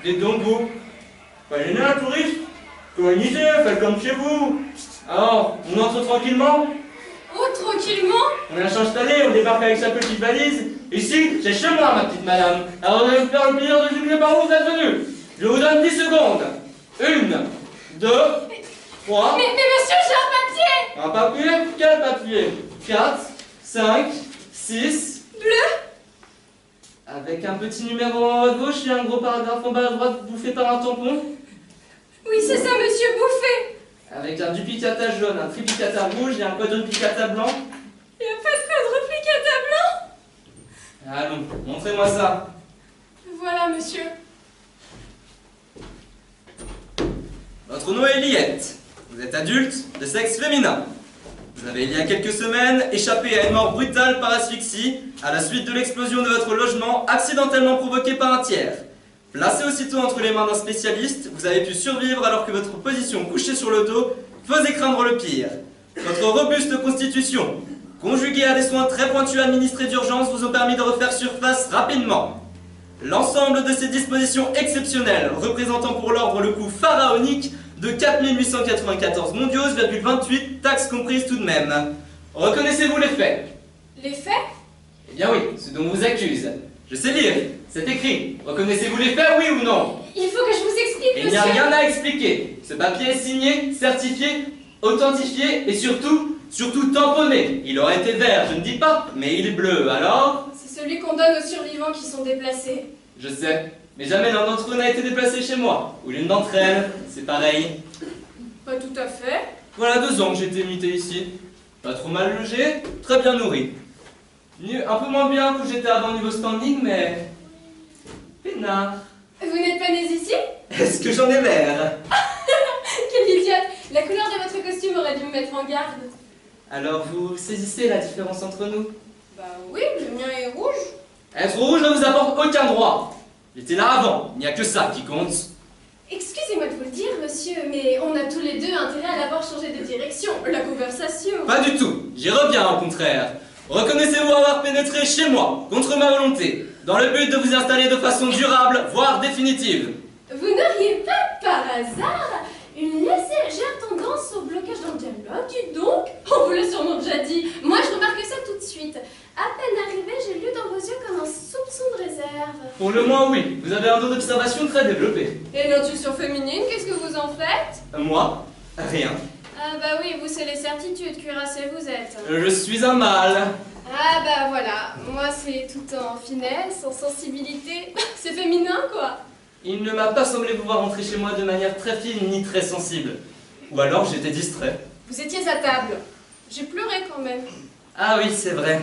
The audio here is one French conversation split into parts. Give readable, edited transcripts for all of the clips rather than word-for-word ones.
Dites donc vous, pas gêné un touriste? Colonisez, faites comme chez vous. Alors, on entre tranquillement? Oh, tranquillement? On vient s'installer, on débarque avec sa petite valise. Ici, c'est chez moi, ma petite madame. Alors vous allez me faire le plaisir de juger par où vous êtes venu. Je vous donne 10 secondes. 1, 2, 3. Mais monsieur, j'ai un papier! Un papier? Quel papier? 4, 5, 6. Bleu? Avec un petit numéro en haut à gauche et un gros paragraphe en bas à droite bouffé par un tampon. Oui, c'est ça, monsieur, bouffé! Avec un duplicata jaune, un triplicata rouge et un quadruplicata blanc. Il n'y a pas de quadruplicata blanc? Allons, montrez-moi ça. Voilà, monsieur. Votre nom est Liette. Vous êtes adulte, de sexe féminin. Vous avez, il y a quelques semaines, échappé à une mort brutale par asphyxie à la suite de l'explosion de votre logement accidentellement provoquée par un tiers. Placé aussitôt entre les mains d'un spécialiste, vous avez pu survivre alors que votre position couchée sur le dos faisait craindre le pire. Votre robuste constitution, conjuguée à des soins très pointus administrés d'urgence, vous ont permis de refaire surface rapidement. L'ensemble de ces dispositions exceptionnelles, représentant pour l'ordre le coût pharaonique de 4894 mondios, 28, taxes comprises tout de même. Reconnaissez-vous les faits? Les faits? Eh bien oui, ce dont on vous accuse. Je sais lire, c'est écrit. Reconnaissez-vous les faits, oui ou non? Il faut que je vous explique, Il monsieur. n'y a rien à expliquer. Ce papier est signé, certifié, authentifié et surtout tamponné. Il aurait été vert, je ne dis pas, mais il est bleu, alors? C'est celui qu'on donne aux survivants qui sont déplacés. Je sais, mais jamais l'un d'entre eux n'a été déplacé chez moi. Ou l'une d'entre elles, c'est pareil. Pas tout à fait. Voilà 2 ans que j'ai été muté ici. Pas trop mal logé, très bien nourri. Un peu moins bien que j'étais avant niveau standing, mais... peinard. Vous n'êtes pas nés ici? Est-ce que j'en ai l'air? Quelle idiote! La couleur de votre costume aurait dû me mettre en garde. Alors vous saisissez la différence entre nous? Bah oui, le mien est rouge. Être rouge ne vous apporte aucun droit. J'étais là avant, il n'y a que ça qui compte. Excusez-moi de vous le dire, monsieur, mais on a tous les deux intérêt à l'avoir changé de direction. La conversation. Pas du tout, j'y reviens au contraire. Reconnaissez-vous avoir pénétré chez moi, contre ma volonté, dans le but de vous installer de façon durable, voire définitive? Vous n'auriez pas, par hasard, une légère tendance au blocage dans le dialogue, dites donc? On vous l'a sûrement déjà dit. Moi, je remarque ça tout de suite. À peine arrivé, j'ai lu dans vos yeux comme un soupçon de réserve. Pour le moins, oui. Vous avez un don d'observation très développé. Et l'intuition féminine, qu'est-ce que vous en faites? Moi? Rien. Ah bah oui, vous c'est les certitudes, cuirassé vous êtes. Je suis un mâle. Ah bah voilà, moi c'est tout en finesse, en sensibilité. C'est féminin quoi. Il ne m'a pas semblé vous voir entrer chez moi de manière très fine ni très sensible. Ou alors j'étais distrait. Vous étiez à table. J'ai pleuré quand même. Ah oui, c'est vrai.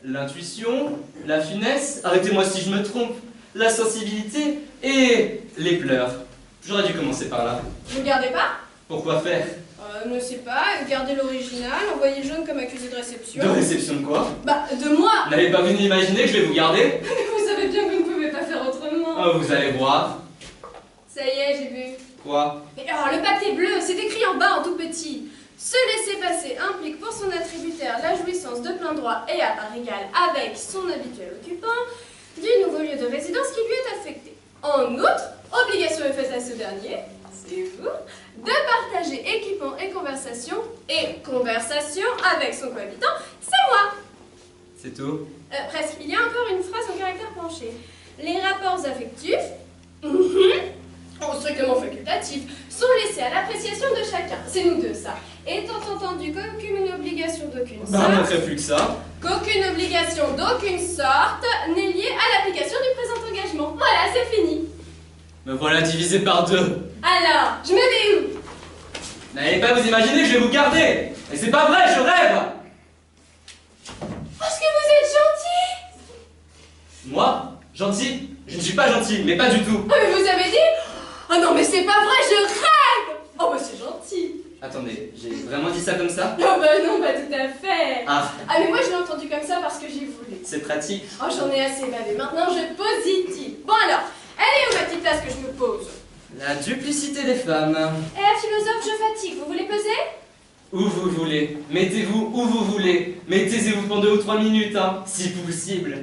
L'intuition, la finesse, arrêtez-moi si je me trompe, la sensibilité et les pleurs. J'aurais dû commencer par là. Vous gardez pas? Pourquoi faire? Ne sais pas, gardez l'original, envoyez le jaune comme accusé de réception. De réception de quoi? Bah, de moi. N'avez pas vu n'imaginer que je vais vous garder? Vous savez bien que vous ne pouvez pas faire autrement. Oh, vous allez voir. Ça y est, j'ai vu. Quoi? Mais alors, le papier bleu, c'est écrit en bas en tout petit. Se laisser passer implique pour son attributaire la jouissance de plein droit et à part égale avec son habituel occupant du nouveau lieu de résidence qui lui est affecté. En outre, obligation est faite à ce dernier, c'est vous, de partager équipement et conversation avec son cohabitant, c'est moi. C'est tout? Presque. Il y a encore une phrase en caractère penché. Les rapports affectifs, strictement facultatifs, sont laissés à l'appréciation de chacun. C'est nous deux, ça. Étant entendu qu'aucune obligation d'aucune Bah, sorte, manquerait plus que ça. qu'aucune obligation d'aucune sorte n'est liée à l'application du présent engagement. Voilà, c'est fini. Me voilà divisé par 2. Alors, je me mets où? N'allez pas vous imaginer que je vais vous garder. Et c'est pas vrai, je rêve. Parce que vous êtes gentil. Moi? Gentil? Je ne suis pas gentil, mais pas du tout. Oh, mais vous avez dit? Oh non, mais c'est pas vrai, je rêve. Oh, bah c'est gentil. Attendez, j'ai vraiment dit ça comme ça? Oh, bah non, pas tout à fait. Ah, Ah, mais moi je l'ai entendu comme ça parce que j'ai voulu. c'est pratique. Oh, j'en ai assez bavé. Maintenant, je positive. Bon alors, elle est où ma petite place que je me pose? La duplicité des femmes. Eh, la philosophe, je fatigue. Vous voulez peser? Où vous voulez. Mettez-vous où vous voulez. Mais taisez-vous pour 2 ou 3 minutes, hein, si possible.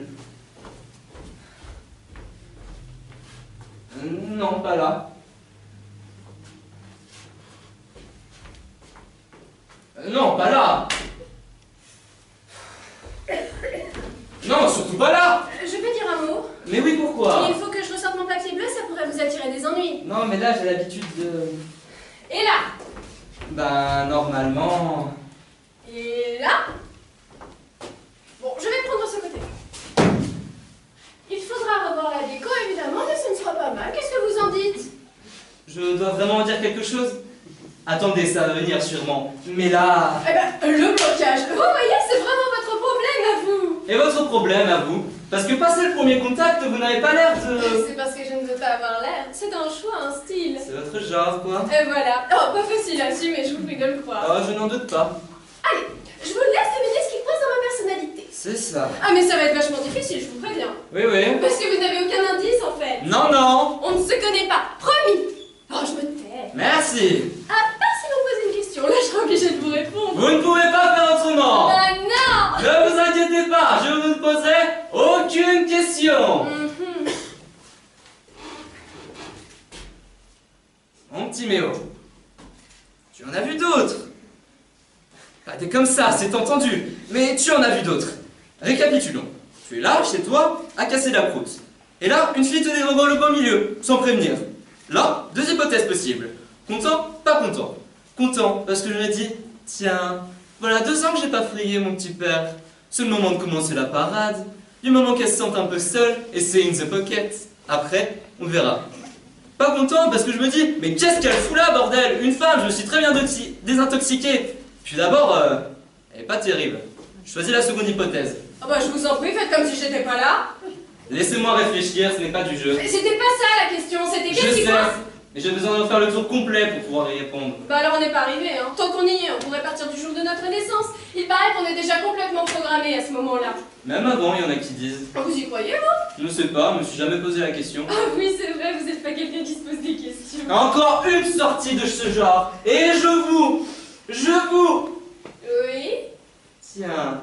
Non, pas là. Non, pas là. Non, surtout pas là. Je peux dire un mot? Mais oui, pourquoi? Il faut que je ressorte mon papier bleu, ça pourrait vous attirer des ennuis. Non, mais là, j'ai l'habitude de... Et là? Ben, normalement... Et là? Bon, je vais prendre ce côté. Il faudra revoir la déco, évidemment, mais ce ne sera pas mal. Qu'est-ce que vous en dites? Je dois vraiment dire quelque chose? Attendez, ça va venir sûrement. Mais là... Eh ben, le blocage. Vous voyez, c'est vraiment votre problème à vous. Et votre problème à vous? Parce que passé le premier contact, vous n'avez pas l'air de... C'est parce que je ne veux pas avoir l'air. C'est un choix, un style. C'est votre genre, quoi. Et voilà. Oh, pas facile à assumer, je vous prie de le croire. Oh, je n'en doute pas. Allez, je vous laisse deviner ce qui coince dans ma personnalité. C'est ça. Ah, mais ça va être vachement difficile, je vous préviens. Oui, oui. Parce que vous n'avez aucun indice, en fait. Non, non. On ne se connaît pas. Promis. Oh, je me tais. Merci. À part si vous me posez une question, là, je serai obligée de vous répondre. Vous ne pouvez pas faire autrement. Ah non. Ne vous inquiétez pas, je ne vous poserai aucune question. Mon petit Méo, tu en as vu d'autres. Pas des comme ça, c'est entendu, mais tu en as vu d'autres. Récapitulons. Tu es là, chez toi, à casser la croûte. Et là, une fille te dérobe le beau milieu, sans prévenir. Là, deux hypothèses possibles. Content, pas content. Content, parce que je me dis, tiens, voilà 2 ans que j'ai pas frayé mon petit père. C'est le moment de commencer la parade. Du moment qu'elle se sente un peu seule, et c'est in the pocket. Après, on verra. Pas content parce que je me dis, mais qu'est-ce qu'elle fout là, bordel? Une femme, je suis très bien désintoxiqué. Puis d'abord, elle est pas terrible. Je choisis la seconde hypothèse. Ah bah, je vous en prie, faites comme si j'étais pas là. Laissez-moi réfléchir, ce n'est pas du jeu. Mais c'était pas ça la question, c'était Je qu'est-ce qui sais, coince? mais j'ai besoin d'en faire le tour complet pour pouvoir y répondre. Bah alors on n'est pas arrivé, hein. Tant qu'on y est, on pourrait partir du jour de notre naissance. Il paraît qu'on est déjà complètement programmé à ce moment-là. Même avant, il y en a qui disent. Vous y croyez, vous? Je ne sais pas, je me suis jamais posé la question. Ah oui, c'est vrai, vous êtes pas quelqu'un qui se pose des questions. Encore une sortie de ce genre, et je vous... Oui? Tiens,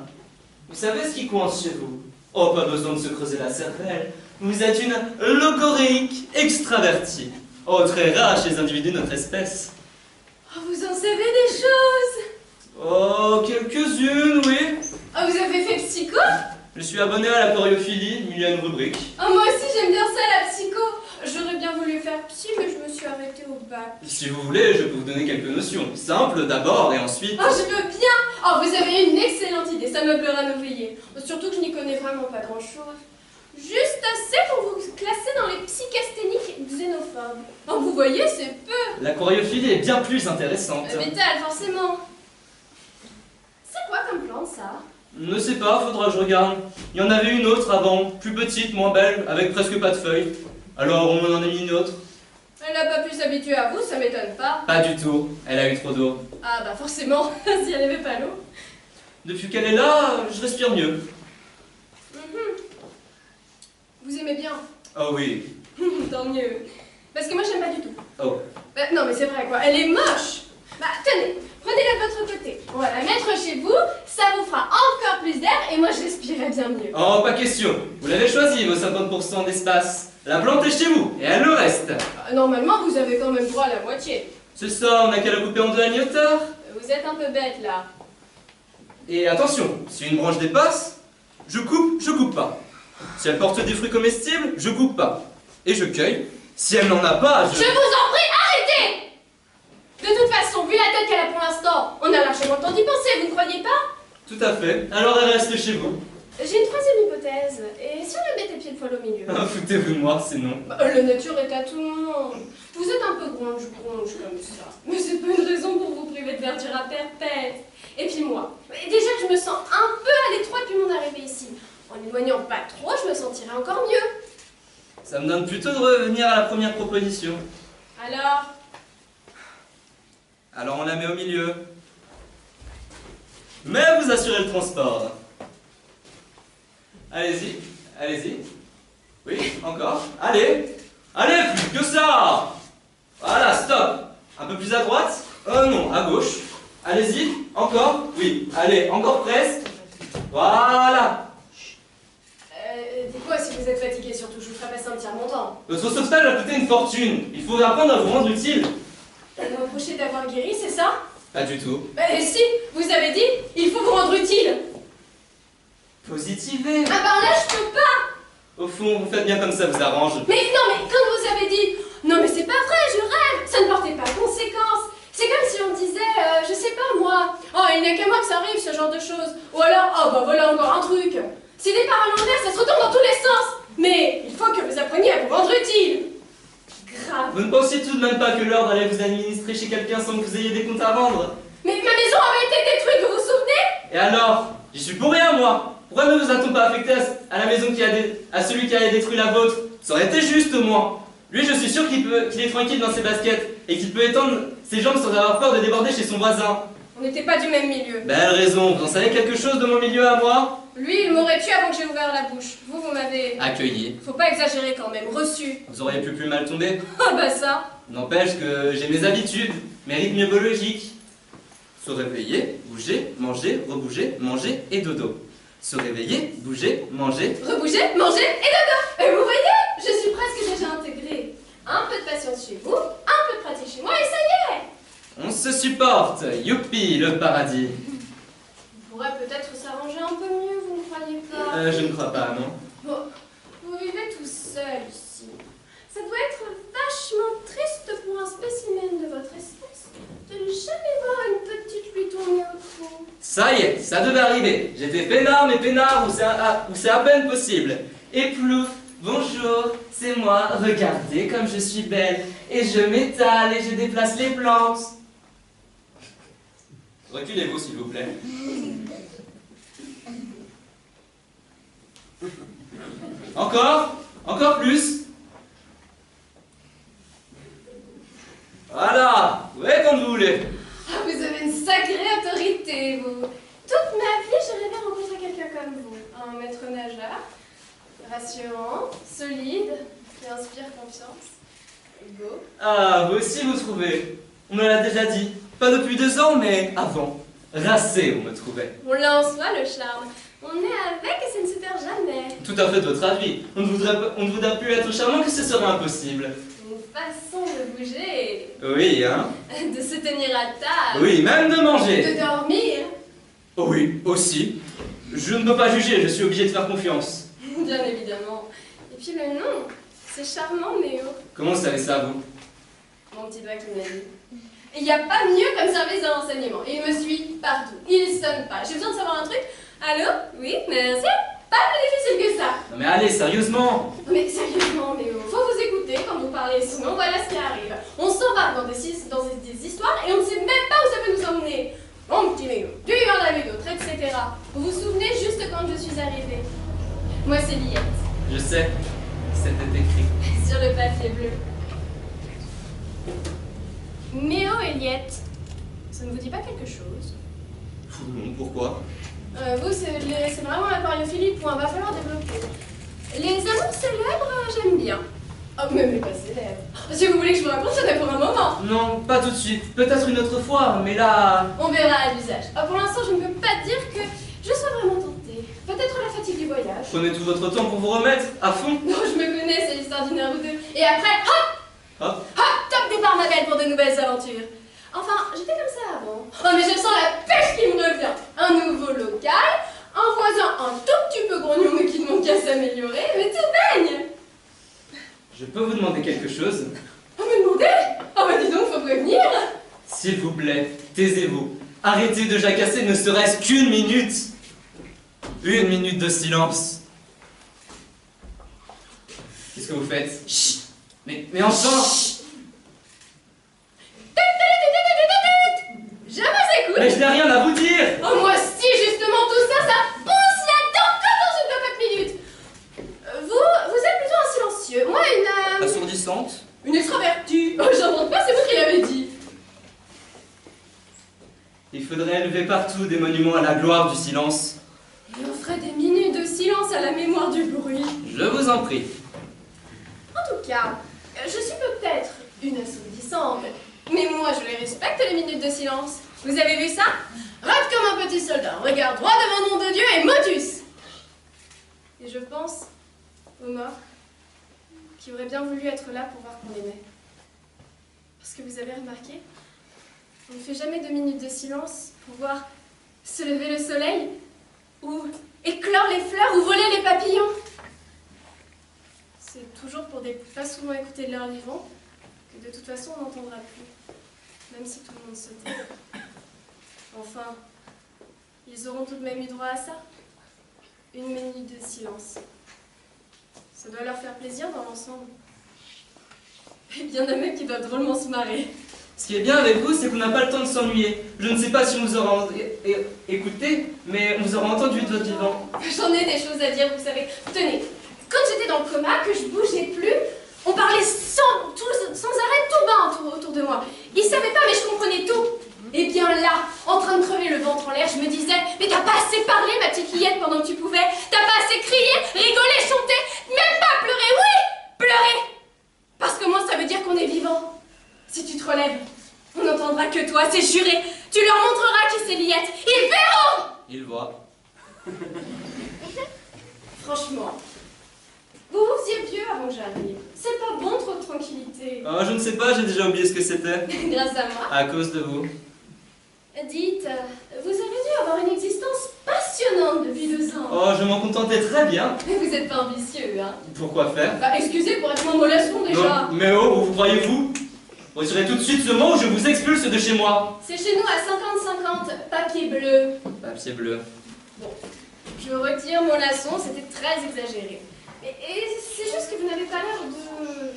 vous savez ce qui coince chez vous? Oh, pas besoin de se creuser la cervelle. Vous êtes une logoréique extravertie. Oh, très rare chez les individus de notre espèce. Oh, vous en savez des choses? Oh, quelques-unes, oui. Oh, vous avez fait psycho? Je suis abonné à la choréophilie, il y a une rubrique. Oh, moi aussi j'aime bien ça, la psycho. J'aurais bien voulu faire psy, mais je me suis arrêtée au bac. Si vous voulez, je peux vous donner quelques notions. Simples d'abord et ensuite... Oh, je veux bien. Oh, vous avez une excellente idée, ça meubleura nos veillées. Surtout que je n'y connais vraiment pas grand-chose. Juste assez pour vous classer dans les psychasthéniques xénophobes. Oh, vous voyez, c'est peu. La choréophilie est bien plus intéressante. Vital, forcément. C'est quoi comme plante, ça? Ne sais pas, faudra que je regarde. Il y en avait une autre avant, plus petite, moins belle, avec presque pas de feuilles. Alors on en a mis une autre. Elle n'a pas pu s'habituer à vous, ça m'étonne pas. Pas du tout, elle a eu trop d'eau. Ah bah forcément, si elle n'avait pas l'eau. Depuis qu'elle est là, je respire mieux. Vous aimez bien? Oh oui. Tant mieux. Parce que moi j'aime pas du tout. Oh. Bah, non mais c'est vrai quoi, elle est moche. Bah tenez, prenez-la de votre côté. On va la mettre chez vous, ça vous fera encore plus d'air et moi je respirerai bien mieux. Oh, pas question. Vous l'avez choisi, vos 50% d'espace. La plante est chez vous, et elle le reste. Normalement vous avez quand même droit à la moitié. C'est ça, on n'a qu'à la couper en deux à mi-hauteur. Vous êtes un peu bête là. Et attention, si une branche dépasse, je coupe pas. Si elle porte des fruits comestibles, je coupe pas. Et je cueille. Si elle n'en a pas, Je vous en prie, arrêtez! De toute façon, vu la tête qu'elle a pour l'instant, on a largement le temps d'y penser, vous ne croyez pas? Tout à fait. Alors elle reste chez vous. J'ai une troisième hypothèse. Et si on la mettait pile poil au milieu? Foutez-vous de moi, c'est non. Bah, la nature est à tout le monde. Vous êtes un peu gronge comme ça. Mais c'est pas une raison pour vous priver de verdure à perpète. Et puis moi, déjà que je me sens un peu à l'étroit depuis mon arrivée ici. En éloignant pas trop, je me sentirais encore mieux. Ça me donne plutôt de revenir à la première proposition. Alors on la met au milieu. Mais vous assurez le transport. Allez-y, allez-y. Oui, encore. Allez, allez, plus que ça. Voilà, stop. Un peu plus à droite. Oh non, à gauche. Allez-y, encore. Oui, allez, encore presque. Voilà. Dites-moi si vous êtes fatigué, surtout je vous ferai ferai passer un tiers montant. Votre sauvetage a coûté une fortune. Il faut apprendre à vous rendre utile. Vous me reprochez d'avoir guéri, c'est ça? Pas du tout. Si, vous avez dit, il faut vous rendre utile. Positivez. Ah ben là, je peux pas. Au fond, vous faites bien comme ça vous arrange. Mais non, mais quand vous avez dit, non mais c'est pas vrai, je rêve, ça ne portait pas conséquence. C'est comme si on disait, je sais pas moi, oh il n'y a qu'à moi que ça arrive ce genre de choses. Ou alors, oh bah voilà encore un truc. Si des paroles en l'air, ça se retourne dans tous les sens. Mais il faut que vous appreniez à vous rendre utile. Grave. Vous ne pensiez tout de même pas que l'ordre allait vous administrer chez quelqu'un sans que vous ayez des comptes à rendre? Mais ma maison avait été détruite, vous vous souvenez? Et alors? J'y suis pour rien, moi. Pourquoi ne vous a-t-on pas affecté à la maison à celui qui avait détruit la vôtre? Ça aurait été juste au moins. Lui, je suis sûr qu'il est tranquille dans ses baskets et qu'il peut étendre ses jambes sans avoir peur de déborder chez son voisin. On n'était pas du même milieu. Belle raison. Vous en savez quelque chose de mon milieu à moi? Lui, il m'aurait tué avant que j'ai ouvert la bouche. Vous m'avez... Accueilli. Faut pas exagérer quand même. Reçu. Vous auriez pu plus mal tomber. Ah bah ça. N'empêche que j'ai mes habitudes, mes rythmes biologiques. Se réveiller, bouger, manger, rebouger, manger et dodo. Se réveiller, bouger, manger. Rebouger, manger et dodo. Et vous voyez, je suis presque déjà intégrée. Un peu de patience chez vous, un peu de pratique chez moi et ça y est. On se supporte. Youpi, le paradis. On pourrait peut-être s'arranger un peu mieux, vous ne croyez pas? Je ne crois pas, non. Bon, vous vivez tout seul ici. Ça doit être vachement triste pour un spécimen de votre espèce de ne jamais voir une petite lui tourner autour. Ça y est, ça devait arriver. J'étais peinard, mais peinard où c'est à peine possible. Et plouf, bonjour, c'est moi. Regardez comme je suis belle. Et je m'étale et je déplace les plantes. Reculez-vous, s'il vous plaît. Encore? Encore plus? Voilà, vous voyez comme vous voulez. Ah, vous avez une sacrée autorité, vous. Toute ma vie, j'ai rêvé rencontrer quelqu'un comme vous. Un maître nageur, rassurant, solide, qui inspire confiance. Hugo. Ah, vous aussi vous trouvez. On me l'a déjà dit. Pas depuis 2 ans, mais avant. Rincé, on me trouvait. On l'a en soi, le charme. On est avec et ça ne se perd jamais. Tout à fait de votre avis. On ne voudrait plus être charmant que ce serait impossible. Une façon de bouger, Oui, hein? de se tenir à table, Oui, même de manger. de dormir. Oh oui, aussi. Je ne peux pas juger, je suis obligé de faire confiance. Bien évidemment. Et puis le nom, c'est charmant, Néo. Comment savez ça, vous? Mon petit doigt qui me l'a dit. Il n'y a pas mieux comme service de renseignement. Il me suit partout. Il sonne pas. J'ai besoin de savoir un truc. Allô? Oui, merci. Pas plus difficile que ça. Non mais allez, sérieusement. Mais sérieusement, Néo, faut vous écouter quand vous parlez, sinon voilà ce qui arrive. On s'embarque dans des histoires et on ne sait même pas où ça peut nous emmener. Mon petit Néo, tu y en avais d'autres, etc. Vous vous souvenez juste quand je suis arrivée? Moi, c'est Liette. Je sais, c'était écrit. Sur le papier bleu. Méo et Liette, ça ne vous dit pas quelque chose? Non, pourquoi? Vous, c'est vraiment l'aquariophilie, point. Va falloir développer. Les amours célèbres, j'aime bien. Oh, même les pas célèbres. Si vous voulez que je vous raconte, ça n'est pour un moment. Non, pas tout de suite. Peut-être une autre fois, mais là... On verra à l'usage. Pour l'instant, je ne peux pas dire que je sois vraiment tentée. Peut-être la fatigue du voyage. Prenez tout votre temps pour vous remettre, à fond. Non, je me connais, c'est l'histoire d'une heure ou deux. Et après, hop! Hop. Hop! Top départ, ma belle, pour de nouvelles aventures. Enfin, j'étais comme ça avant. Oh, mais je sens la pêche qui me revient. Un nouveau local, un voisin un tout petit peu grognon mais qui ne manque qu'à s'améliorer, mais tout baigne. Je peux vous demander quelque chose? Oh, me demander? Oh, bah dis donc, faut prévenir. S'il vous plaît, taisez-vous. Arrêtez de jacasser ne serait-ce qu'1 minute. 1 minute de silence. Qu'est-ce que vous faites? Chut. Mais enfin. Je vous écoute. Mais je n'ai rien à vous dire. Oh, moi si, justement, tout ça, ça pousse là-dedans que dans une 4 minutes. Vous êtes plutôt un silencieux. Moi, Assourdissante. une extravertie. Oh, j'invente pas, c'est vous qui l'avez dit. Il faudrait élever partout des monuments à la gloire du silence. Et on ferait des minutes de silence à la mémoire du bruit. Je vous en prie. En tout cas, je suis peut-être une assourdissante, mais moi je les respecte les minutes de silence. Vous avez vu ça? Rate comme un petit soldat, regarde droit devant nom de Dieu et motus. Et je pense aux morts qui aurait bien voulu être là pour voir qu'on l'aimait. Parce que vous avez remarqué, on ne fait jamais 2 minutes de silence pour voir se lever le soleil, ou éclore les fleurs, ou voler les papillons. C'est toujours pour des pas souvent écoutés de leur vivant que de toute façon on n'entendra plus, même si tout le monde se tait. Enfin, ils auront tout de même eu droit à ça. 1 minute de silence. Ça doit leur faire plaisir dans l'ensemble. Et bien y en a même qui doivent drôlement se marrer. Ce qui est bien avec vous, c'est qu'on n'a pas le temps de s'ennuyer. Je ne sais pas si on vous aura écouté, mais on vous aura entendu de votre vivant. J'en ai des choses à dire, vous savez. Tenez, quand j'étais dans le coma, que je bougeais plus, on parlait sans arrêt tout bas autour de moi. Ils savaient pas, mais je comprenais tout. Et bien là, en train de crever le ventre en l'air, je me disais, mais t'as pas assez parlé, ma petite fillette, pendant que tu pouvais. T'as pas assez crié, rigolé, chanté, même pas pleuré. Oui, pleurer. Parce que moi, ça veut dire qu'on est vivant. Si tu te relèves, on n'entendra que toi, c'est juré. Tu leur montreras qui c'est Liette. Ils verront. Ils voient. Franchement, vous vous faisiez vieux avant que j'arrive. C'est pas bon, trop de tranquillité. Oh, je ne sais pas, j'ai déjà oublié ce que c'était. Grâce à moi. À cause de vous. Dites, vous avez dû avoir une existence passionnante depuis 2 ans. Oh, je m'en contentais très bien. Mais vous êtes pas ambitieux, hein. Pourquoi faire? Bah, excusez pour être mon mollasson déjà. Non, mais oh, vous croyez-vous? Retirez tout de suite ce mot ou je vous expulse de chez moi. C'est chez nous à 50-50, papier bleu. Papier bleu. Bon, je retire mollasson, c'était très exagéré. Et c'est juste que vous n'avez pas l'air de...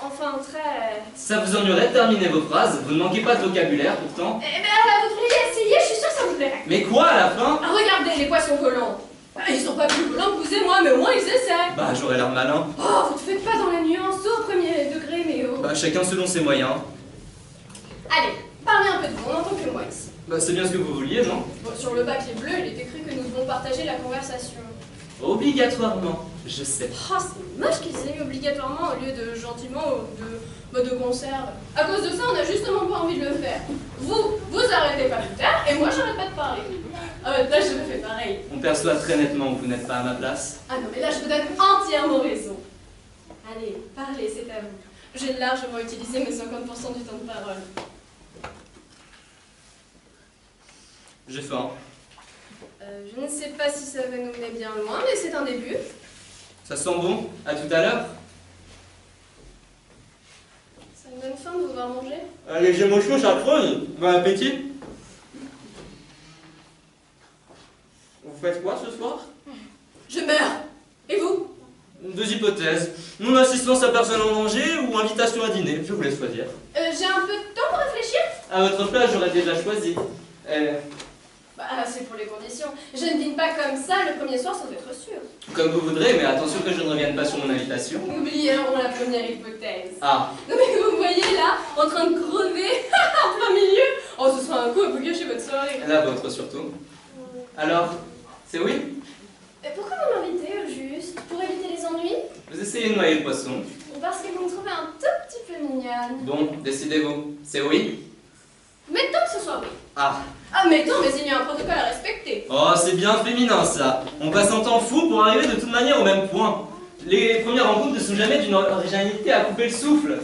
Enfin, très... Ça vous ennuierait de terminer vos phrases? Vous ne manquez pas de vocabulaire pourtant. Eh ben, vous devriez essayer, je suis sûre que ça vous plairait. Mais quoi à la fin? Ah, regardez, les poissons volants. Ah, ils sont pas plus volants que vous et moi, mais au moins ils essaient. Bah, j'aurais l'air malin. Oh, vous ne faites pas dans la nuance au premier degré, mais oh. Bah, chacun selon ses moyens. Allez, parlez un peu de vous, on n'entend que moi ici. Bah, c'est bien ce que vous vouliez, non? Bon, sur le papier bleu, il est écrit que nous devons partager la conversation. Obligatoirement, je sais. Oh, c'est moche qu'ils aient mis obligatoirement au lieu de gentiment ou de conserve. À cause de ça, on a justement pas envie de le faire. Vous arrêtez pas plus tard, et moi j'arrête pas de parler. Là, je me fais pareil. On perçoit très nettement que vous n'êtes pas à ma place. Ah non, mais là, je vous donne entièrement raison. Allez, parlez, c'est à vous. J'ai largement utilisé mes 50% du temps de parole. J'ai faim. Je ne sais pas si ça va nous mener bien loin, mais c'est un début. Ça sent bon? À tout à l'heure? Ça me donne faim de vous voir manger. Les émotions, ça creuse. Bon appétit. Vous faites quoi ce soir? Je meurs. Et vous? 2 hypothèses. Non-assistance à personne en danger ou invitation à dîner. Je vous laisse choisir. J'ai un peu de temps pour réfléchir. À votre place, j'aurais déjà choisi. Bah, c'est pour les conditions. Je ne dîne pas comme ça le premier soir sans être sûre. Comme vous voudrez, mais attention que je ne revienne pas sur mon invitation. Oublions la première hypothèse. Ah, Non mais vous me voyez là, en train de crever, en plein milieu. Oh, ce sera un coup à vous gâcher votre soirée. la vôtre surtout. Alors, c'est oui? Pourquoi vous m'invitez au juste? Pour éviter les ennuis? Vous essayez de noyer le poisson. Ou parce que vous me trouvez un tout petit peu mignonne? Bon, décidez-vous. C'est oui? Mettons que ce soit oui. Ah. Ah, mettons, mais il y a un protocole à respecter. Oh, c'est bien féminin ça. On passe un temps fou pour arriver de toute manière au même point. Les premières rencontres ne sont jamais d'une originalité à couper le souffle.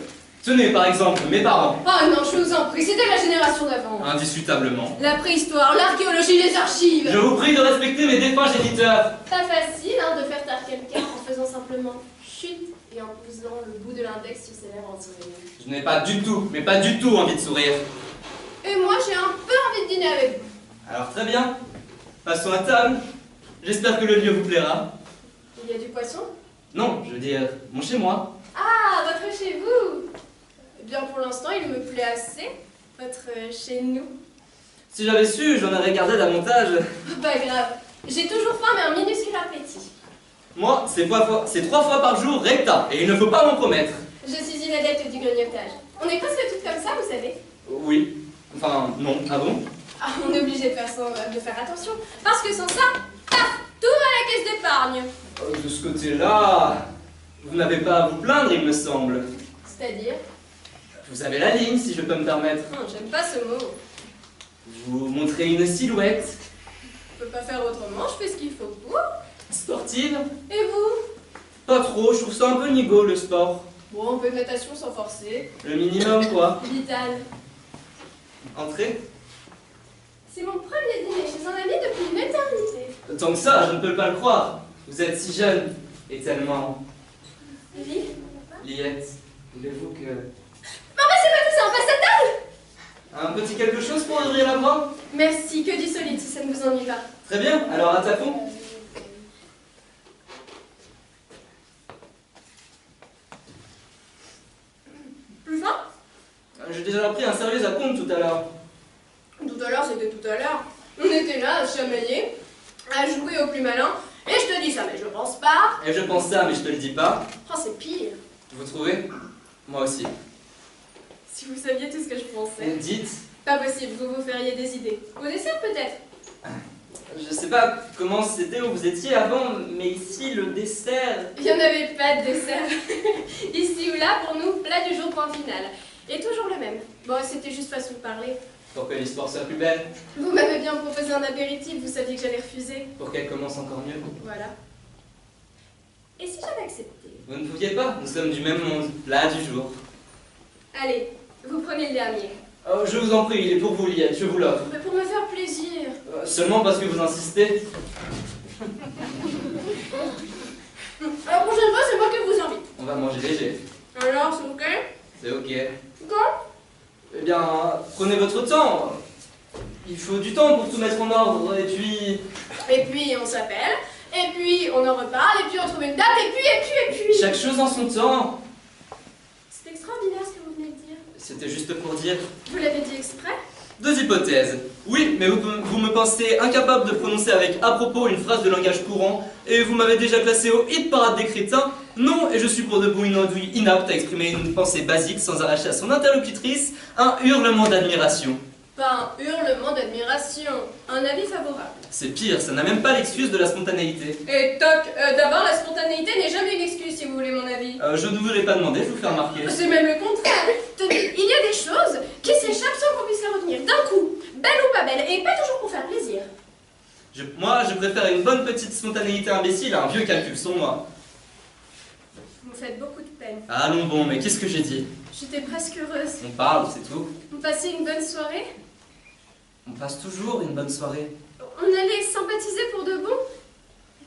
Tenez par exemple, mes parents. Oh non, je vous en prie, c'était la génération d'avant. Indiscutablement. La préhistoire, l'archéologie, les archives. Je vous prie de respecter mes défunts géniteurs. Pas facile hein, de faire taire quelqu'un en faisant simplement chut et en posant le bout de l'index sur ses lèvres en souriant. Je n'ai pas du tout, mais pas du tout envie de sourire. Et moi, j'ai un peu envie de dîner avec vous. Alors très bien. Passons à table. J'espère que le lieu vous plaira. Il y a du poisson? Non, je veux dire, mon chez-moi. Ah, votre chez vous. Eh bien, pour l'instant, il me plaît assez. Votre chez nous. Si j'avais su, j'en aurais gardé davantage. Pas grave. J'ai toujours faim, mais un minuscule appétit. Moi, c'est 3 fois par jour recta, et il ne faut pas m'en promettre. Je suis une adepte du grignotage. On est presque toutes comme ça, vous savez. Oui. Enfin, non. Ah bon? Ah, on est obligé de faire attention. Parce que sans ça, paf, tout va à la caisse d'épargne. De ce côté-là, vous n'avez pas à vous plaindre, il me semble. C'est-à-dire? Vous avez la ligne, si je peux me permettre. J'aime pas ce mot. Vous montrez une silhouette. Je peux pas faire autrement, je fais ce qu'il faut pour. Sportive. Et vous? Pas trop, je trouve ça un peu nigo le sport. Bon, un peu de natation sans forcer. Le minimum quoi. Vital. Entrez. C'est mon premier dîner chez un ami depuis une éternité. Tant que ça, je ne peux pas le croire. Vous êtes si jeune et tellement... Oui. Liette, voulez-vous que... Non mais c'est pas tout ça, on passe à table. Un petit quelque chose pour ouvrir la voie? Merci, que du solide si ça ne vous ennuie pas. Très bien, alors attaquons. Plus faim? J'ai déjà pris un sérieux à compte tout à l'heure. Tout à l'heure, c'était tout à l'heure. On était là à se chamailler, à jouer au plus malin. Et je te dis ça, mais je pense pas. Et je pense ça, mais je te le dis pas. Oh, c'est pire. Vous trouvez? Moi aussi. Si vous saviez tout ce que je pensais. Dites, Pas possible, vous vous feriez des idées. Au dessert peut-être. je sais pas comment c'était où vous étiez avant, mais ici, le dessert... Il n'y en avait pas de dessert. Ici ou là, pour nous, plat du jour, point final. Et toujours le même. Bon, c'était juste façon de parler. Pour que l'histoire soit plus belle, Vous m'avez bien proposé un apéritif, vous saviez que j'allais refuser. pour qu'elle commence encore mieux. Voilà. Et si j'avais accepté? Vous ne pouviez pas, nous sommes du même monde, plat du jour. Allez, vous prenez le dernier. Oh, je vous en prie, il est pour vous, Liette, je vous l'offre. Mais pour me faire plaisir. Seulement parce que vous insistez. La prochaine fois, c'est moi qui vous invite. On va manger léger. Alors, c'est ok? C'est ok. Quoi? Eh bien, prenez votre temps. Il faut du temps pour tout mettre en ordre, et puis... Et puis, on s'appelle. Et puis, on en reparle. Et puis, on trouve une date. Et puis... Chaque chose en son temps. C'est extraordinaire ce que vous venez de dire. C'était juste pour dire... Vous l'avez dit exprès? Deux hypothèses. Oui, mais vous me pensez incapable de prononcer avec à propos une phrase de langage courant, et vous m'avez déjà classé au hit parade des crétins. Non, et je suis pour de bon une andouille inapte à exprimer une pensée basique sans arracher à son interlocutrice un hurlement d'admiration. Pas un hurlement d'admiration. Un avis favorable. C'est pire, ça n'a même pas l'excuse de la spontanéité. Et toc, d'abord, la spontanéité n'est jamais une excuse si vous voulez mon avis. Je ne vous l'ai pas demandé, je vous fais remarquer. C'est même le contraire. Tenez, il y a des choses qui s'échappent sans qu'on puisse les retenir d'un coup. Belle ou pas belle, et pas toujours pour faire plaisir. Moi, je préfère une bonne petite spontanéité imbécile à un vieux calcul sur moi. Vous me faites beaucoup de peine. Allons bon, mais qu'est-ce que j'ai dit? J'étais presque heureuse. On parle, c'est tout. Vous passez une bonne soirée? On passe toujours une bonne soirée. On allait sympathiser pour de bon?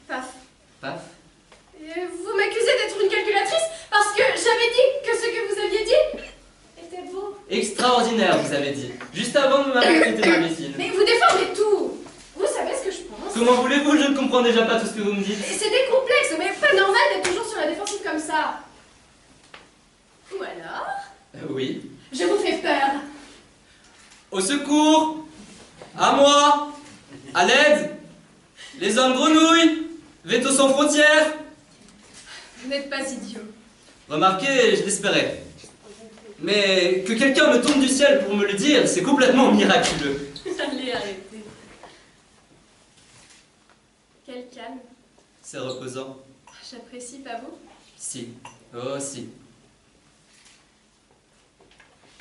Paf. Paf. Et vous m'accusez d'être une calculatrice parce que j'avais dit que ce que vous aviez dit était beau. Extraordinaire, vous avez dit. Juste avant de me traiter d'imbécile. Mais vous déformez tout. Vous savez ce que je pense? Comment voulez-vous? Je ne comprends déjà pas tout ce que vous me dites. C'est des complexes, mais pas normal d'être toujours sur la défensive comme ça. Ou alors, Oui. je vous fais peur. Au secours! À moi! À l'aide! Les hommes grenouilles! Veto sans frontières! Vous n'êtes pas idiot. Remarquez, je l'espérais. Mais que quelqu'un me tombe du ciel pour me le dire, c'est complètement miraculeux. Allez, arrêtez. Quel calme. C'est reposant. J'apprécie, pas vous? Si. Oh, si.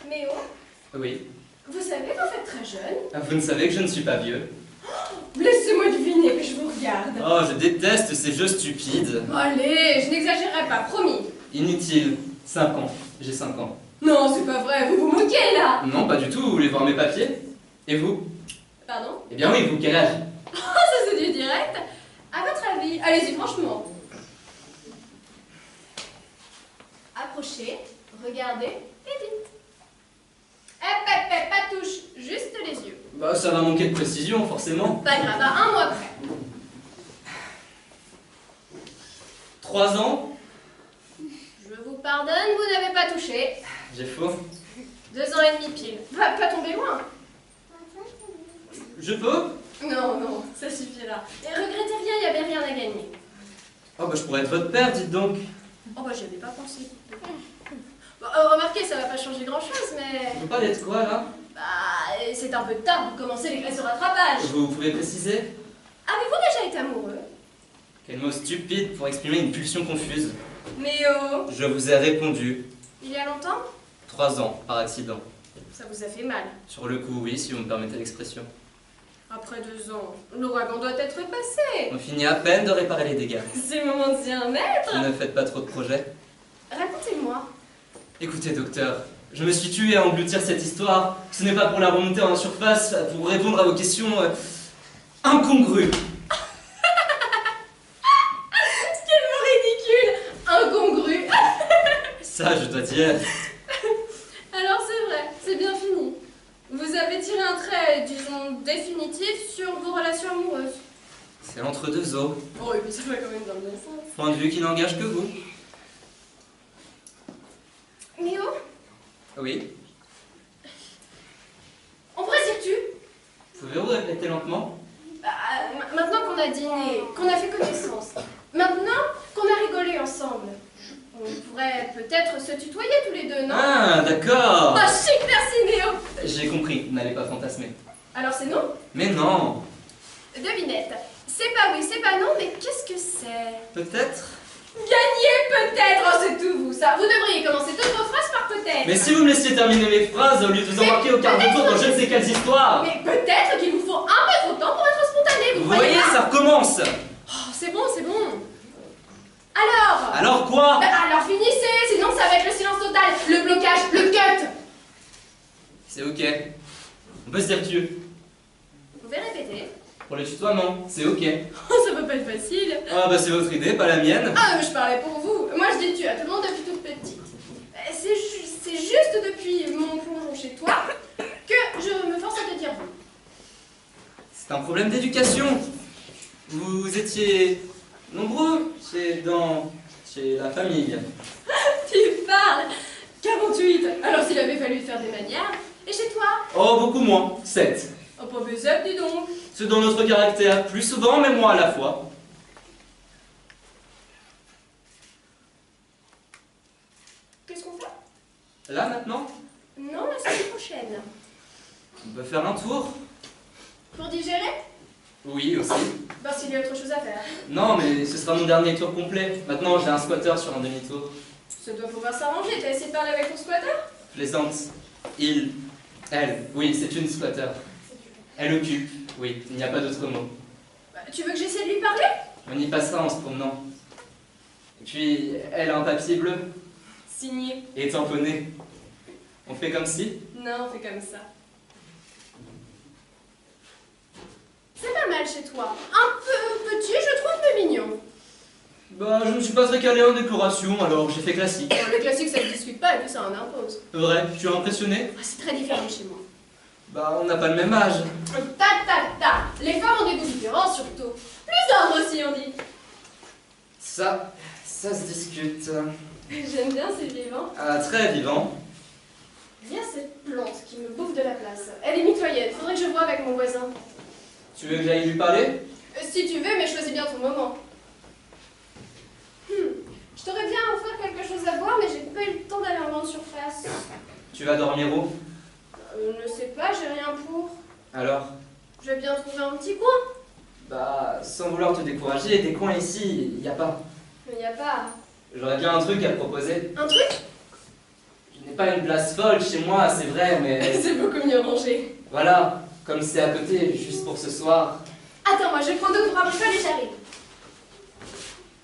Mais oh, Oui. vous savez que vous êtes très jeune. Vous ne savez que je ne suis pas vieux. Laissez-moi deviner que je vous regarde. Oh, je déteste ces jeux stupides. Allez, je n'exagérerai pas, promis. Inutile. 5 ans. J'ai 5 ans. Non, c'est pas vrai, vous vous moquez là. Non, pas du tout. Vous voulez voir mes papiers? Et vous? Pardon? Eh bien oui, vous, quel âge? Oh, ça c'est du direct. À votre avis, allez-y franchement. Approchez, regardez et dites. Pas touche, juste les yeux. Bah, ça va manquer de précision, forcément. Pas grave, à un mois près. 3 ans? Je vous pardonne, vous n'avez pas touché. J'ai faux. 2 ans et demi pile. Pas tomber loin. Je peux? Non, ça suffira. Et regrettez rien, il n'y avait rien à gagner. Oh, bah, je pourrais être votre père, dites donc. Oh bah j'y avais pas pensé. Bon, remarquez, ça va pas changer grand chose, mais... Vous parlez de quoi, là? Bah, c'est un peu tard pour commencer les classes de rattrapage. Vous pouvez préciser? Avez-vous déjà été amoureux? Quel mot stupide pour exprimer une pulsion confuse. Mais oh, Je vous ai répondu. il y a longtemps? 3 ans, par accident. Ça vous a fait mal. Sur le coup, oui, si vous me permettez l'expression. Après 2 ans, l'ouragan doit être passé. On finit à peine de réparer les dégâts. C'est le moment de s'y remettre. Ne faites pas trop de projets. Racontez-moi. Écoutez, docteur, je me suis tué à engloutir cette histoire. Ce n'est pas pour la remonter en surface, pour répondre à vos questions incongrues. Quel mot ridicule. Incongru. Ça, je dois dire. Alors c'est vrai, c'est bien fini. Vous avez tiré un trait, disons, définitif sur vos relations amoureuses. C'est entre deux eaux. Oh, et puis ça va quand même dans le bon sens. Point de vue qui n'engage que vous. Méo, Oui. on pourrait dire tu. Pouvez-vous répéter lentement? Maintenant qu'on a dîné, qu'on a fait connaissance, maintenant qu'on a rigolé ensemble, on pourrait peut-être se tutoyer tous les deux, non? Ah, d'accord. Ah, chic, merci Méo. J'ai compris, n'allez pas fantasmer. Alors c'est non? Mais non. Devinette. C'est pas oui, c'est pas non, mais qu'est-ce que c'est? Peut-être. Gagner peut-être. Oh, c'est tout vous, ça. Vous devriez commencer toutes vos phrases par peut-être. Mais si vous me laissiez terminer mes phrases au lieu de vous embarquer au quart de tour dans je ne sais quelles histoires. Mais peut-être qu'il vous faut un peu trop de temps pour être spontané, vous Vous croyez voyez, pas? ça recommence. Oh, c'est bon, c'est bon. Alors? Alors quoi? Alors finissez, sinon ça va être le silence total, le blocage, le cut. C'est ok. On peut se dire tu. Vous pouvez répéter? Pour le tutoiement, c'est ok. Oh, ça va pas être facile. Ah bah c'est votre idée, pas la mienne. Ah, mais je parlais pour vous. Moi, je dis tu à tout le monde depuis toute petite. C'est juste depuis mon plongeon chez toi que je me force à te dire vous. C'est un problème d'éducation. Vous étiez nombreux chez la famille. Tu parles 48. Alors s'il avait fallu faire des manières. Et chez toi? Oh, beaucoup moins. 7. Oh, pas besoin, dis donc. C'est dans notre caractère, plus souvent, mais moins à la fois. Qu'est-ce qu'on fait? Là, maintenant, Non, la semaine prochaine. on peut faire un tour. Pour digérer? Oui, aussi. Parce qu'il y a autre chose à faire. Non, mais ce sera mon dernier tour complet. Maintenant, j'ai un squatter sur un demi-tour. Ça doit pouvoir s'arranger. T'as essayé de parler avec ton squatter? Plaisante. Il. Elle. Oui, c'est une squatter. Elle occupe. Oui, il n'y a pas d'autre mot. Bah, tu veux que j'essaie de lui parler? On y passera en se promenant. Et puis, elle a un papier bleu. Signé. Et tamponné. On fait comme si? Non, on fait comme ça. C'est pas mal chez toi. Un peu petit, je trouve, mais mignon. Bah, je ne suis pas très calé en décoration, alors j'ai fait classique. Bon, le classique, ça se discute pas, et puis ça en impose. Vrai, tu es impressionné? Ah, c'est très différent chez moi. Bah, on n'a pas le même âge. Ta. Les femmes ont des goûts différents, surtout. Plus d'ordre aussi, on dit. Ça se discute. J'aime bien ces vivants. Ah, très vivant. Il y a cette plante qui me bouffe de la place. Elle est mitoyenne, faudrait que je voie avec mon voisin. Tu veux que j'aille lui parler? Si tu veux, mais choisis bien ton moment. Je t'aurais bien offert quelque chose à boire, mais j'ai pas eu le temps d'aller en grande surface. Tu vas dormir où? Ne sais pas, j'ai rien pour. Alors? Je vais bien trouver un petit coin. Bah, sans vouloir te décourager, des coins ici, il n'y a pas. Mais y a pas. J'aurais bien un truc à te proposer. Un truc? Je n'ai pas une place folle chez moi, c'est vrai, mais... C'est beaucoup mieux rangé. Voilà, comme c'est à côté, juste pour ce soir. Attends, moi je prends 2 pour bricole et j'arrive.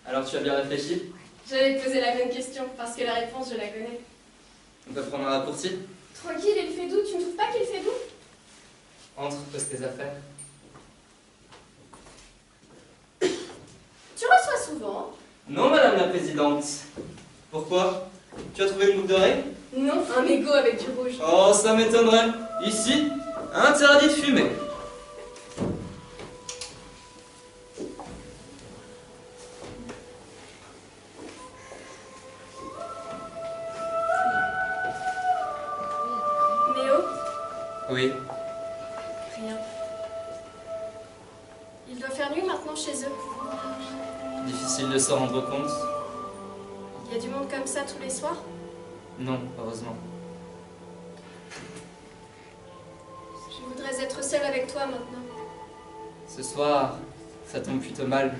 Alors tu as bien réfléchi? J'allais te poser la même question, parce que la réponse, je la connais. On peut prendre un raccourci? Tranquille, il fait doux. Tu ne trouves pas qu'il fait doux? Entre, pose tes affaires. Tu reçois souvent? Non, madame la présidente. Pourquoi? Tu as trouvé une boucle d'oreille? Non, un mégot avec du rouge. Oh, ça m'étonnerait. Ici, interdit de fumer. Méo? Oui. Rien. Il doit faire nuit maintenant chez eux. Difficile de s'en rendre compte? Il y a du monde comme ça tous les soirs? Non, heureusement. Je voudrais être seule avec toi maintenant. Ce soir, ça tombe plutôt mal.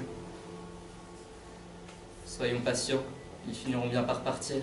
Soyons patients, ils finiront bien par partir.